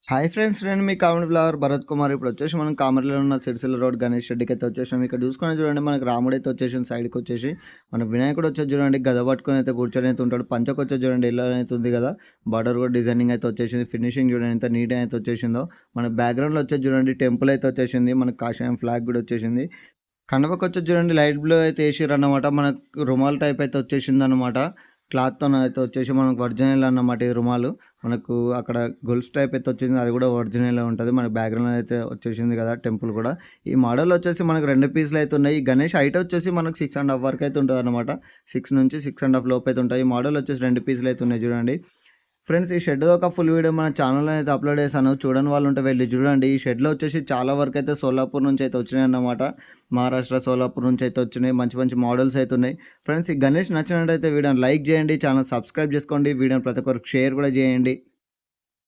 Hi friends, నేను మీ comedy flower Bharat Kumar. ఇప్పుడు వచ్చేసి మనం కామర్లో ఉన్న సిరిసిల్ల రోడ్ గణేష్ రెడ్డికి అయితే వచ్చేసాం. ఇక్కడ చూసుకొని చూడండి, మనకి రాముడు అయితే వచ్చేసి సైడ్కి వచ్చేసి మన వినాయకుడు వచ్చేసి చూడండి, గద పట్టుకొని అయితే కూర్చొని అయితే ఉంటాడు. పంచకు వచ్చేసి చూడండి ఇలా అయితే ఉంది కదా, బార్డర్ కూడా డిజైనింగ్ అయితే వచ్చేసింది. ఫినిషింగ్ చూడండి ఎంత నీట్ అయితే వచ్చేసిందో. మన బ్యాక్గ్రౌండ్లో వచ్చేసి చూడండి టెంపుల్ అయితే వచ్చేసింది. మనకి కాషాయం ఫ్లాగ్ కూడా వచ్చేసింది. కండపకి వచ్చేసి చూడండి లైట్ బ్లూ అయితే వేసిర్రు అన్నమాట. మనకు రుమాల్ టైప్ అయితే వచ్చేసింది అనమాట. క్లాత్తో అయితే వచ్చేసి మనకు ఒరిజినల్ అన్నమాట ఈ రుమాలు. మనకు అక్కడ గొలుసు టైప్ అయితే వచ్చింది, అది కూడా ఒరిజినల్ ఉంటుంది. మన బ్యాక్గ్రౌండ్ అయితే వచ్చేసింది కదా టెంపుల్ కూడా. ఈ మోడల్ వచ్చేసి మనకు 2 పీసులు అయితే ఉన్నాయి. ఈ గణేష్ హైట్ వచ్చేసి మనకు 6.5 వరకు అయితే ఉంటుంది అనమాట. 6 నుంచి 6.5 లోపు అయితే ఉంటాయి. ఈ మోడల్ వచ్చేసి 2 పీసులు అయితే ఉన్నాయి చూడండి ఫ్రెండ్స్. ఈ షెడ్ ఒక ఫుల్ వీడియో మన ఛానల్లో అయితే అప్లోడ్ చేశాను. చూడని వాళ్ళు ఉంటే వెళ్ళి చూడండి. ఈ షెడ్లో వచ్చేసి చాలా వరకు అయితే సోలాపూర్ నుంచి అయితే వచ్చినాయి అన్నమాట. మహారాష్ట్ర సోలాపూర్ నుంచి అయితే వచ్చినాయి. మంచి మంచి మోడల్స్ అయితే ఉన్నాయి ఫ్రెండ్స్. ఈ గణేష్ నచ్చినట్టయితే వీడియోని లైక్ చేయండి, ఛానల్ సబ్స్క్రైబ్ చేసుకోండి, వీడియోని ప్రతి ఒక్కరికి షేర్ కూడా చేయండి.